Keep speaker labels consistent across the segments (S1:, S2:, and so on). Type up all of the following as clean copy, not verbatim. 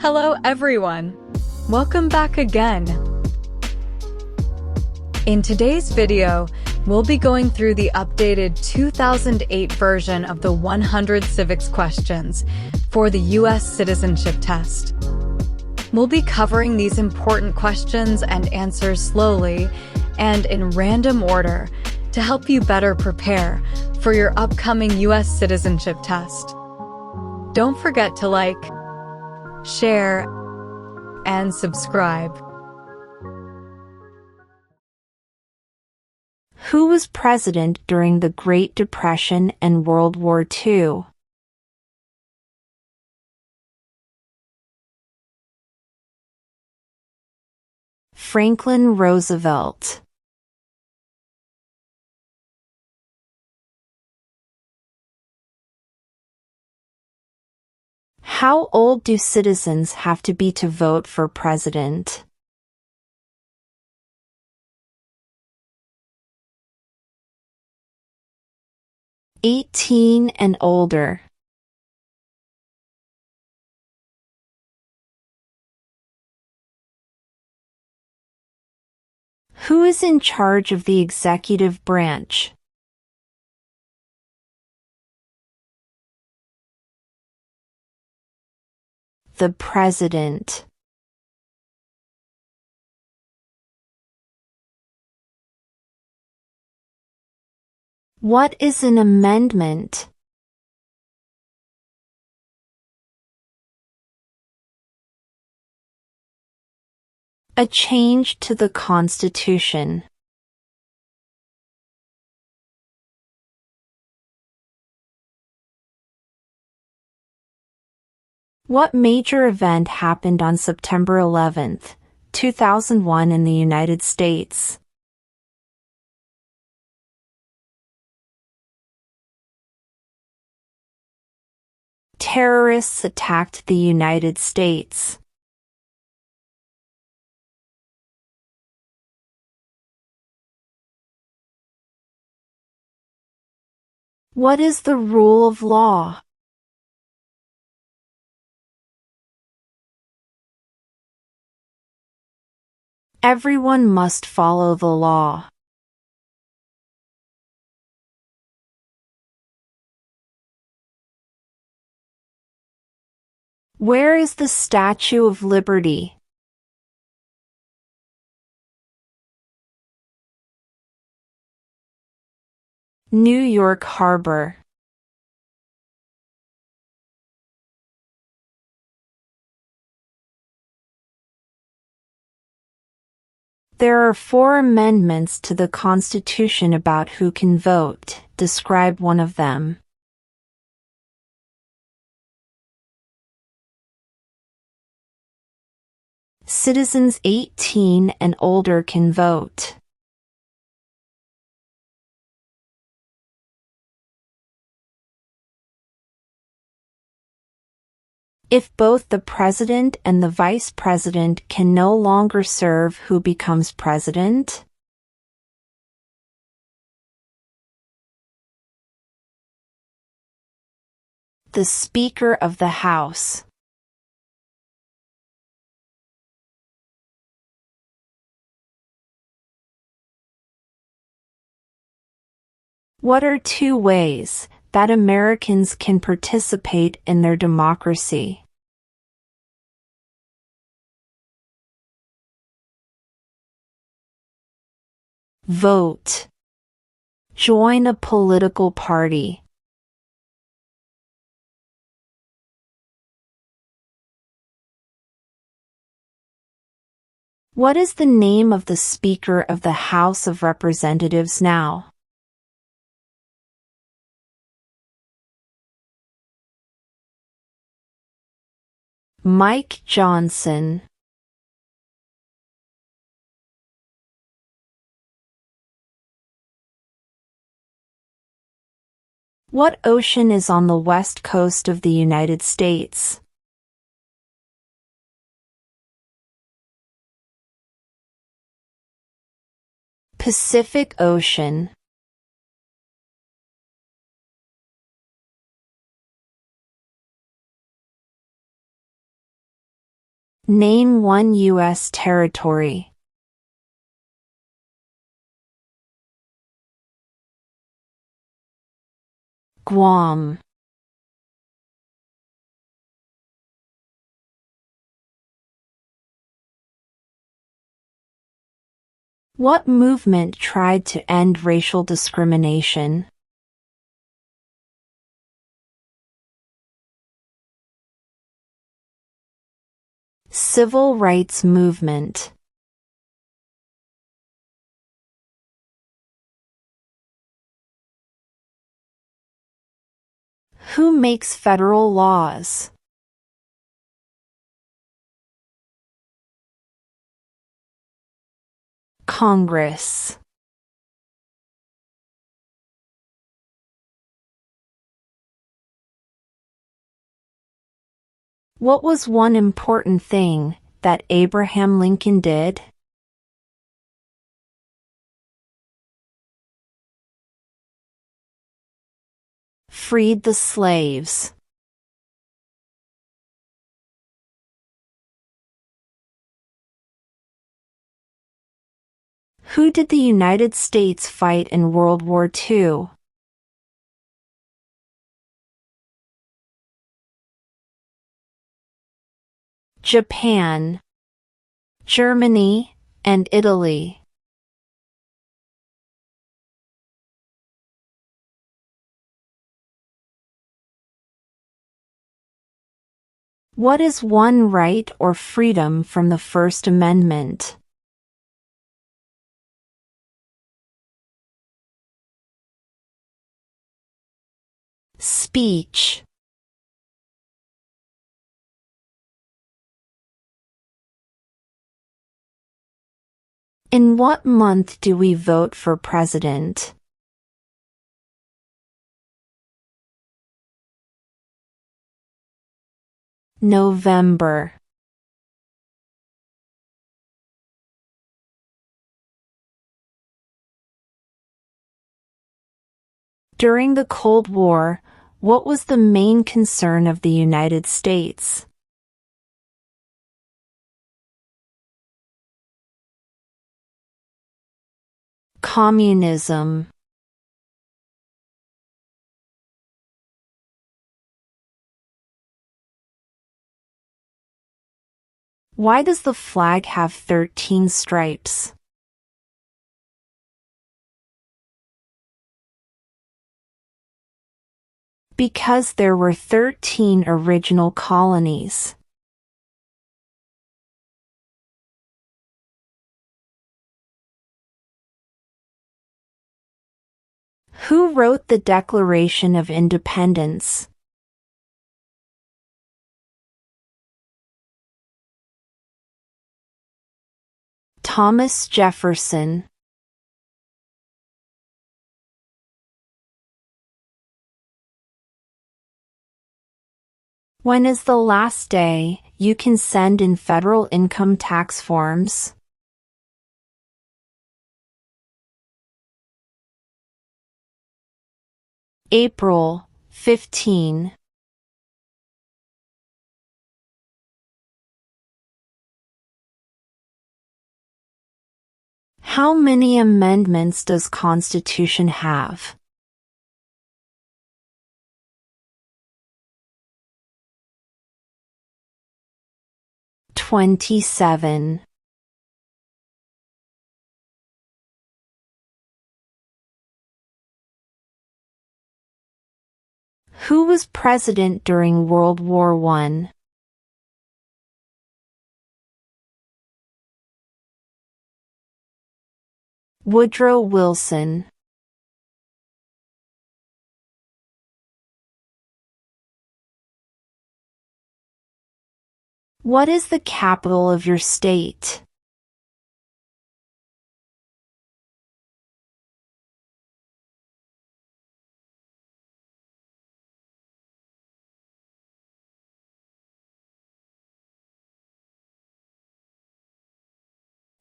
S1: Hello everyone! Welcome back again! In today's video, we'll be going through the updated 2008 version of the 100 civics questions for the U.S. Citizenship Test. We'll be covering these important questions and answers slowly and in random order to help you better prepare for your upcoming U.S. Citizenship Test. Don't forget to like, share, and subscribe.
S2: Who was president during the Great Depression and World War II? Franklin Roosevelt. How old do citizens have to be to vote for president? "18 and older." Who is in charge of the executive branch? The President. What is an amendment? A change to the Constitution. What major event happened on September 11, 2001 in the United States? Terrorists attacked the United States. What is the rule of law? Everyone must follow the law. Where is the Statue of Liberty? New York Harbor. There are 4 amendments to the Constitution about who can vote. Describe one of them. Citizens 18 and older can vote. If both the president and the vice president can no longer serve, who becomes president? The Speaker of the House. What are 2 ways that Americans can participate in their democracy? Vote. Join a political party. What is the name of the Speaker of the House of Representatives now? Mike Johnson. What ocean is on the west coast of the United States? Pacific Ocean. Name one U.S. territory. Guam. What movement tried to end racial discrimination? Civil rights movement. Who makes federal laws? Congress. What was one important thing that Abraham Lincoln did? Freed the slaves. Who did the United States fight in World War II? Japan, Germany, and Italy. What is one right or freedom from the First Amendment? Speech. In what month do we vote for president? November. During the Cold War, what was the main concern of the United States? Communism. Why does the flag have 13 stripes? Because there were 13 original colonies. Who wrote the Declaration of Independence? Thomas Jefferson. When is the last day you can send in federal income tax forms? April 15. How many amendments does Constitution have? 27. Who was president during World War I? Woodrow Wilson. What is the capital of your state?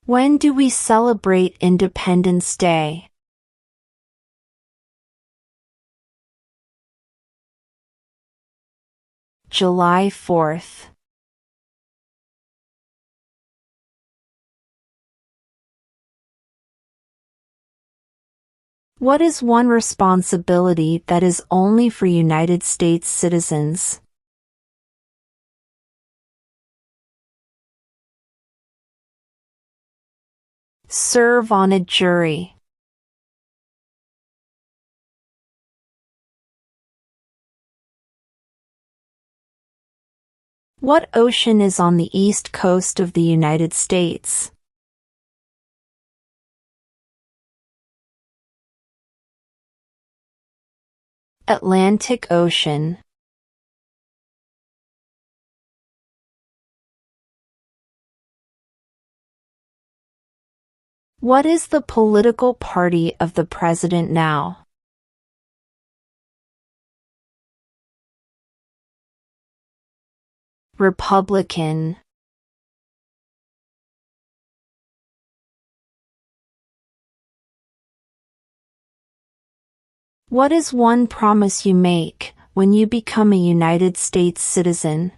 S2: When do we celebrate Independence Day? July 4th. What is one responsibility that is only for United States citizens? Serve on a jury. What ocean is on the east coast of the United States? Atlantic Ocean. What is the political party of the president now? Republican. What is one promise you make when you become a United States citizen?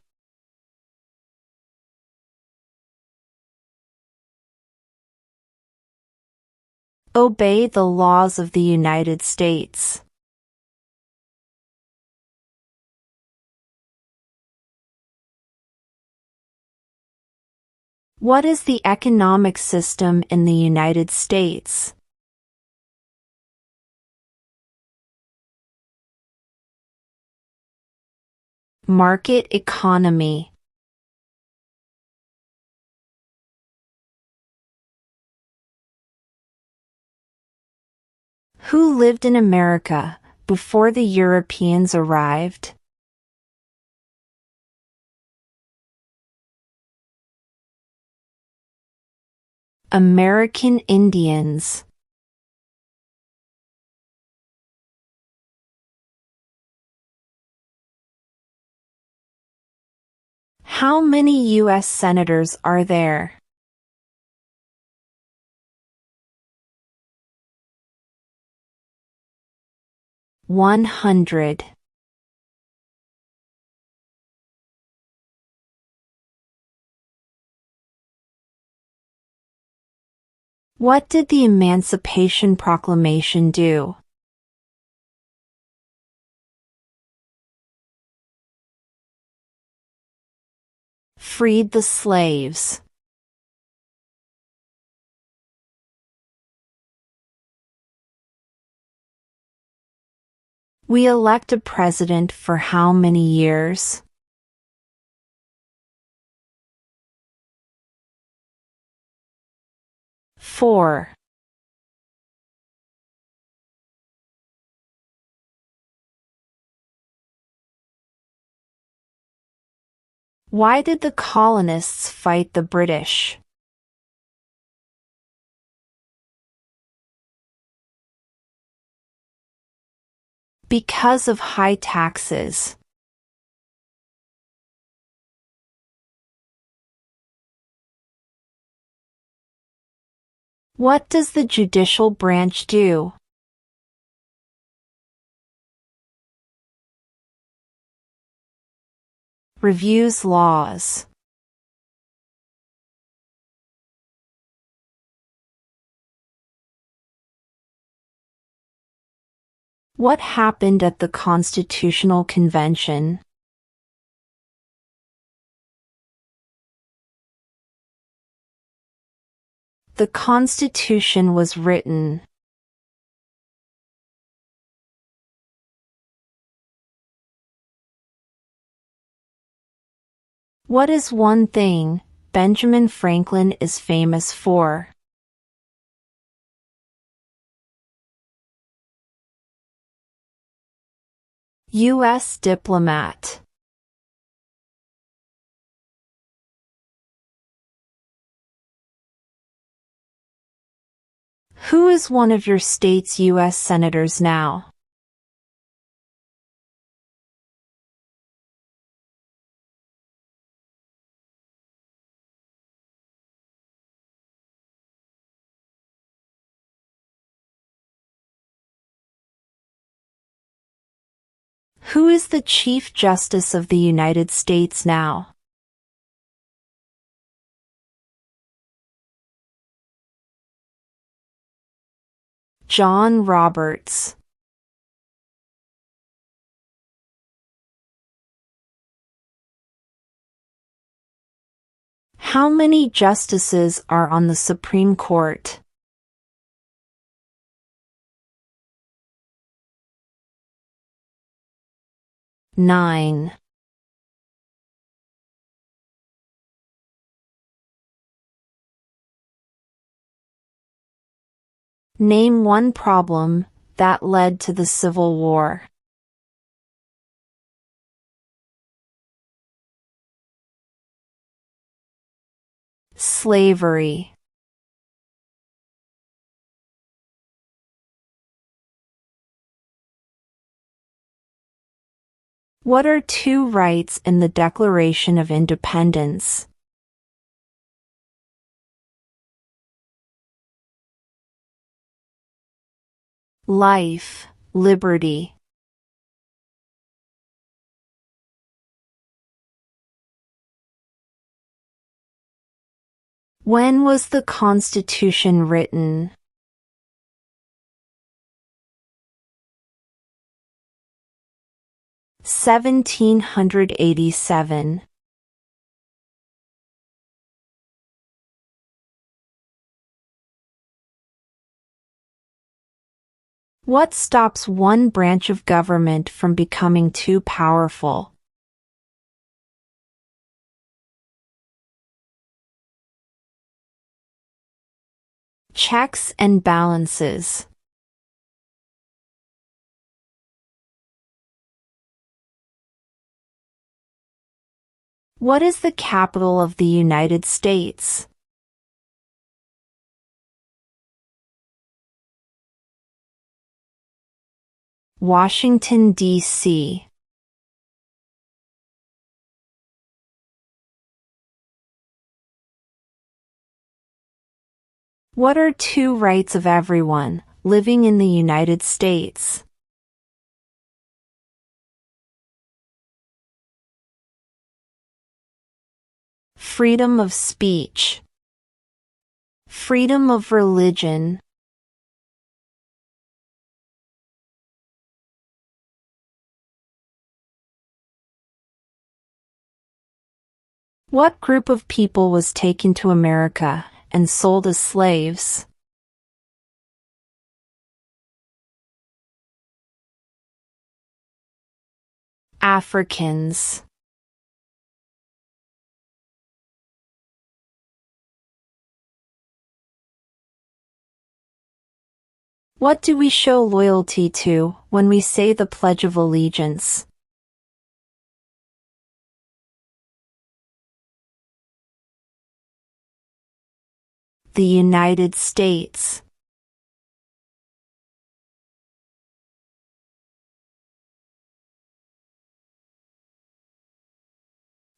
S2: Obey the laws of the United States. What is the economic system in the United States? Market economy. Who lived in America before the Europeans arrived? American Indians. How many U.S. senators are there? $100. What did the Emancipation Proclamation do? Freed the slaves. We elect a president for how many years? 4. Why did the colonists fight the British? Because of high taxes. What does the judicial branch do? Reviews laws. What happened at the Constitutional Convention? The Constitution was written. What is one thing Benjamin Franklin is famous for? U.S. diplomat. Who is one of your state's U.S. senators now? Who is the Chief Justice of the United States now? John Roberts. How many justices are on the Supreme Court? 9. Name one problem that led to the Civil War. Slavery. What are two rights in the Declaration of Independence? Life, liberty. When was the Constitution written? (1787). What stops one branch of government from becoming too powerful? Checks and balances. What is the capital of the United States? Washington, D.C. What are two rights of everyone living in the United States? Freedom of speech. Freedom of religion. What group of people was taken to America and sold as slaves? Africans. What do we show loyalty to when we say the Pledge of Allegiance? The United States.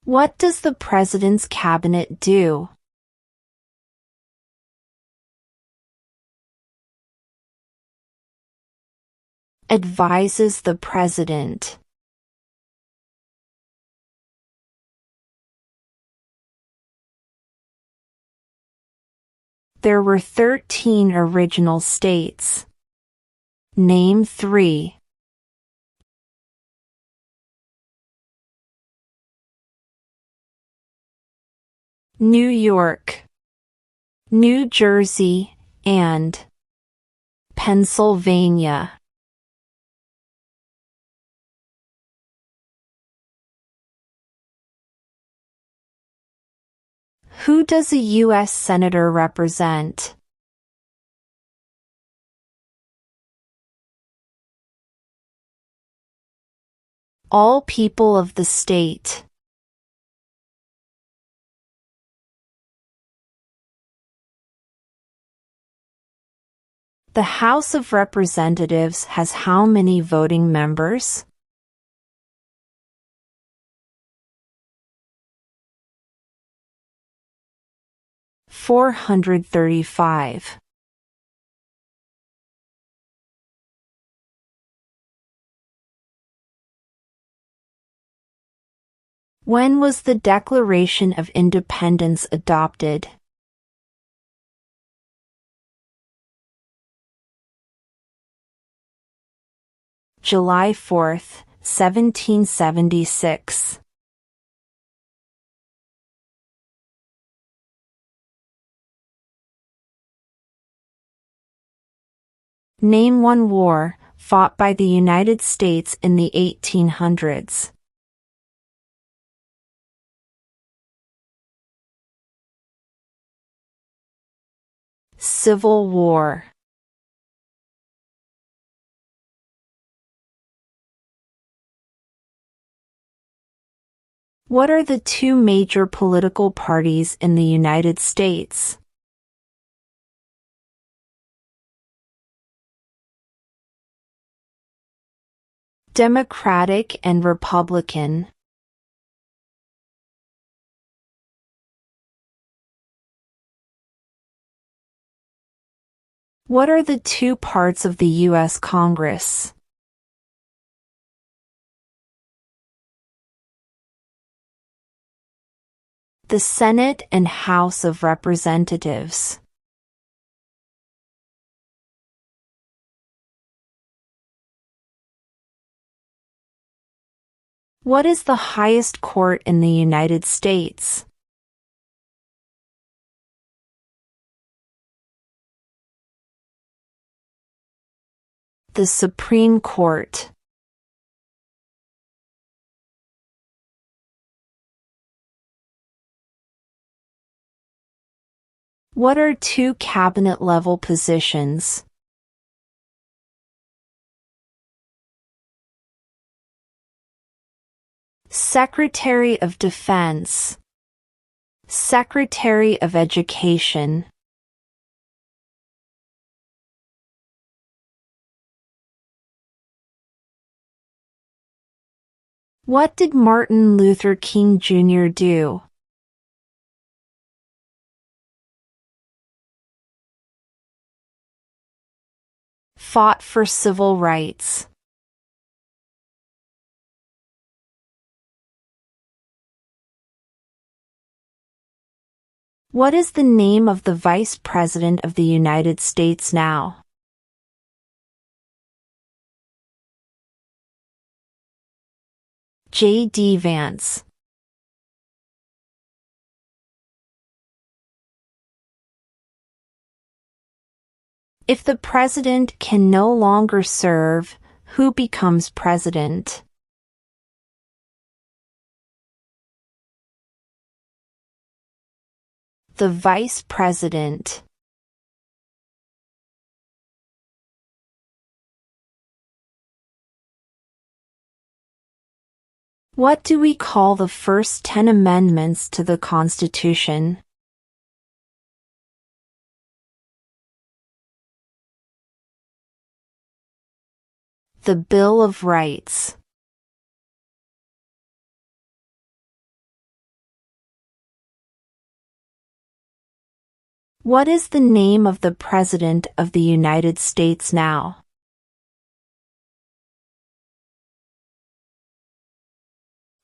S2: What does the President's Cabinet do? Advises the President. There were 13 original states. Name 3. New York, New Jersey, and Pennsylvania. Who does a U.S. Senator represent? All people of the state. The House of Representatives has how many voting members? 435. When was the Declaration of Independence adopted? July 4, 1776. Name one war fought by the United States in the 1800s. Civil War. What are the two major political parties in the United States? Democratic and Republican. What are the two parts of the U.S. Congress? The Senate and House of Representatives. What is the highest court in the United States? The Supreme Court. What are two cabinet-level positions? Secretary of Defense. Secretary of Education. What did Martin Luther King Jr. do? Fought for civil rights. What is the name of the Vice President of the United States now? J.D. Vance. If the president can no longer serve, who becomes president? The vice president. What do we call the first 10 amendments to the Constitution? The Bill of Rights. What is the name of the President of the United States now?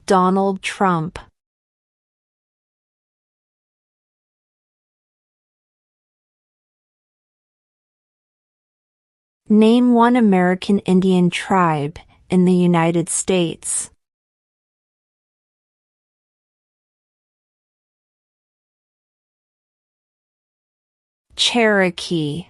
S2: Donald Trump. Name one American Indian tribe in the United States. Cherokee.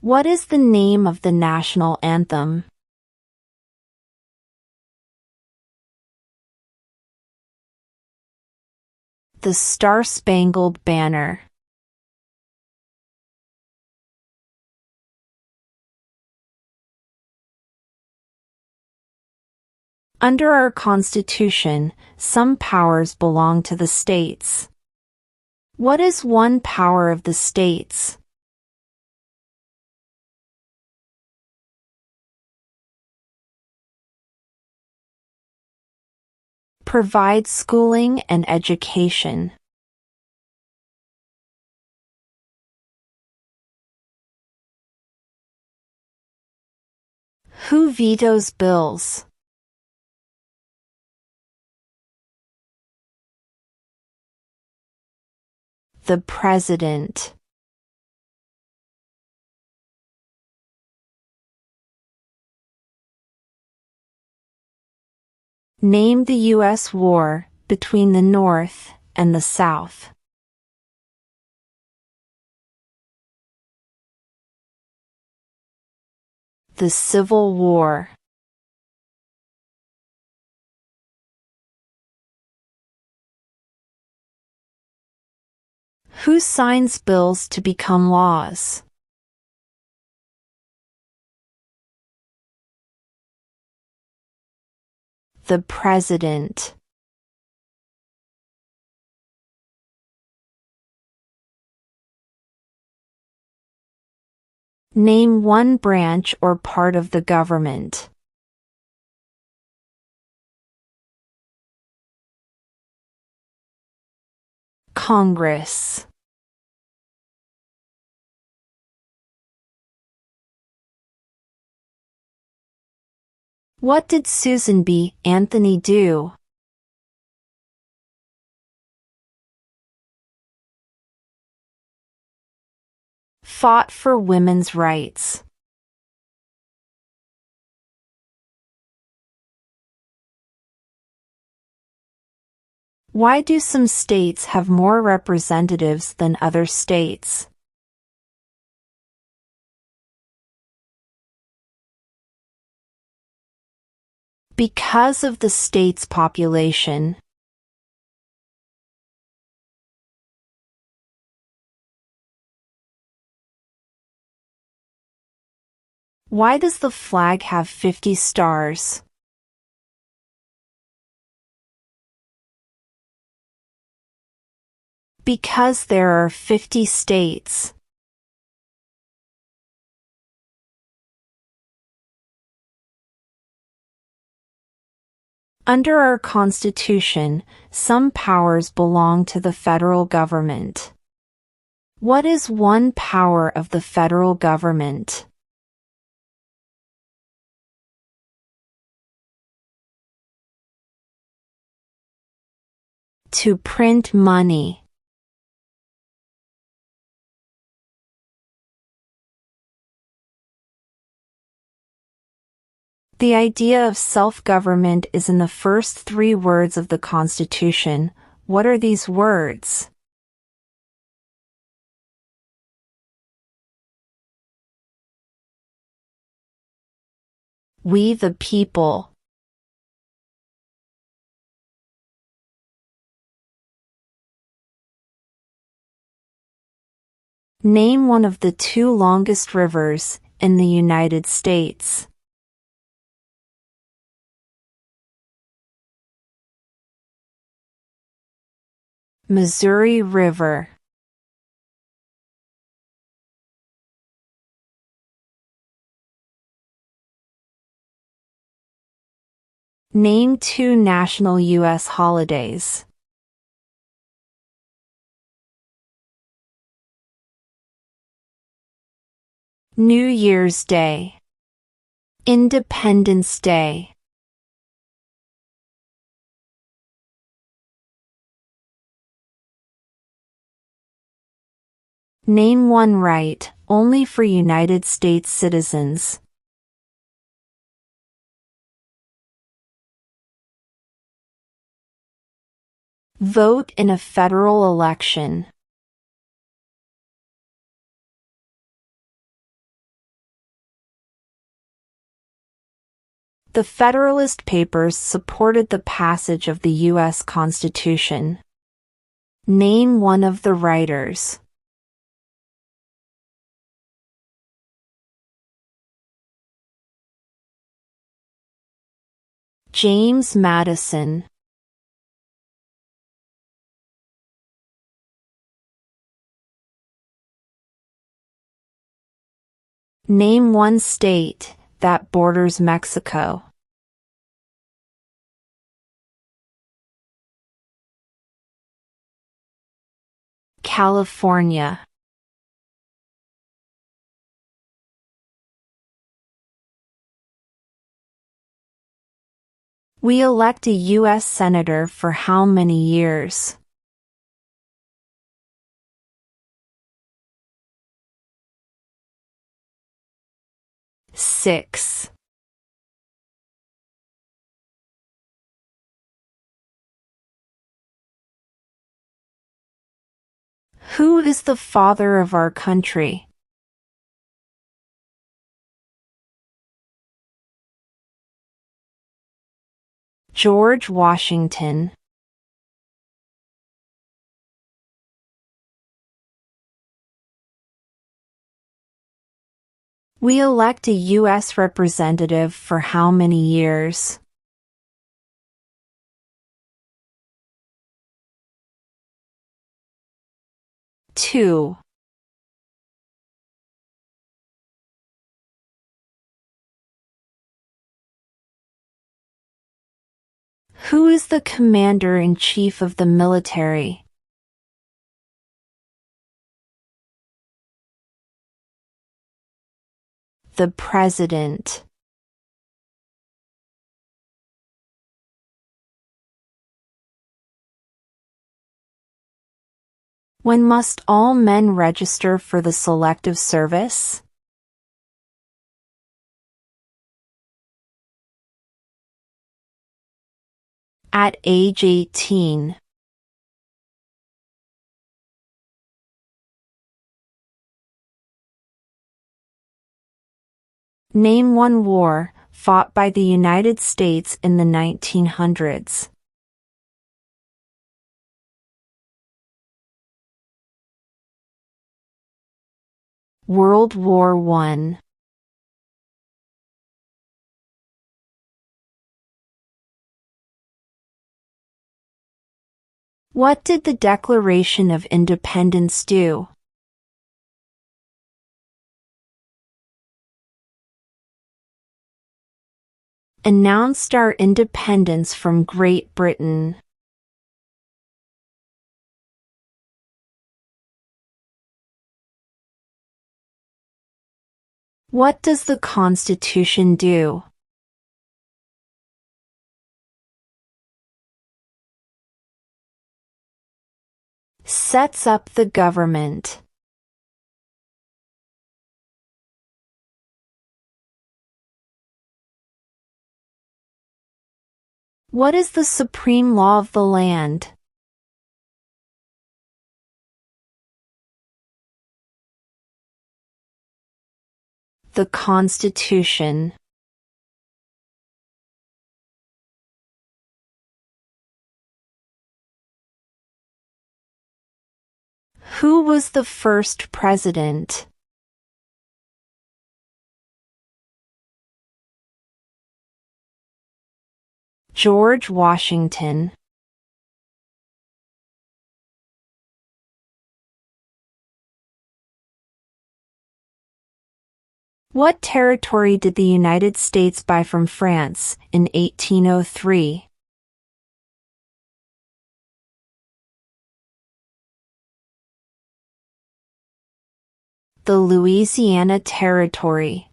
S2: What is the name of the national anthem? The Star-Spangled Banner. Under our Constitution, some powers belong to the states. What is one power of the states? Provide schooling and education. Who vetoes bills? The President. Name the U.S. war between the North and the South. The Civil War. Who signs bills to become laws? The President. Name one branch or part of the government. Congress. What did Susan B. Anthony do? Fought for women's rights. Why do some states have more representatives than other states? Because of the state's population. Why does the flag have 50 stars? Because there are 50 states. Under our Constitution, some powers belong to the federal government. What is one power of the federal government? To print money. The idea of self-government is in the first 3 words of the Constitution. What are these words? We the people. Name one of the 2 longest rivers in the United States. Missouri River. Name 2 national U.S. holidays. New Year's Day. Independence Day. Name one right, only for United States citizens. Vote in a federal election. The Federalist Papers supported the passage of the U.S. Constitution. Name one of the writers. James Madison. Name one state that borders Mexico. California. We elect a U.S. Senator for how many years? 6. Who is the father of our country? George Washington. We elect a U.S. representative for how many years? Two. Who is the commander-in-chief of the military? The president. When must all men register for the Selective Service? At age 18. Name one war fought by the United States in the 1900s. World War I. What did the Declaration of Independence do? Announced our independence from Great Britain. What does the Constitution do? Sets up the government. What is the supreme law of the land? The Constitution. Who was the first president? George Washington. What territory did the United States buy from France in 1803? The Louisiana Territory.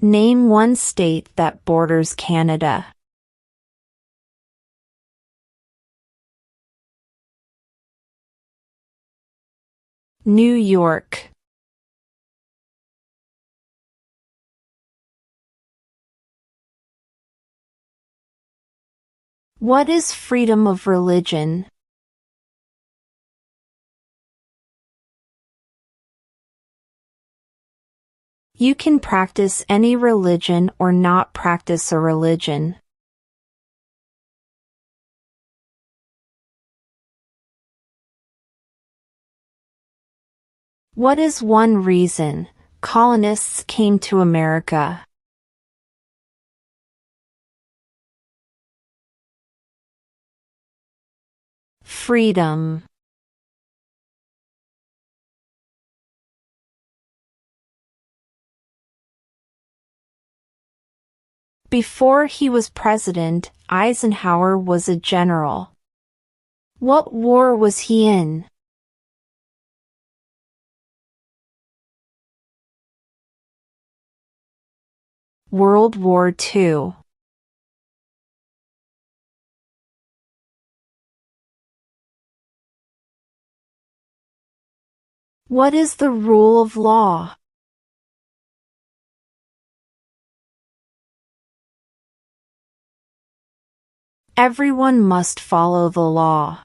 S2: Name one state that borders Canada. New York. What is freedom of religion? You can practice any religion or not practice a religion. What is one reason colonists came to America? Freedom. Before he was president, Eisenhower was a general. What war was he in? World War II. What is the rule of law? Everyone must follow the law.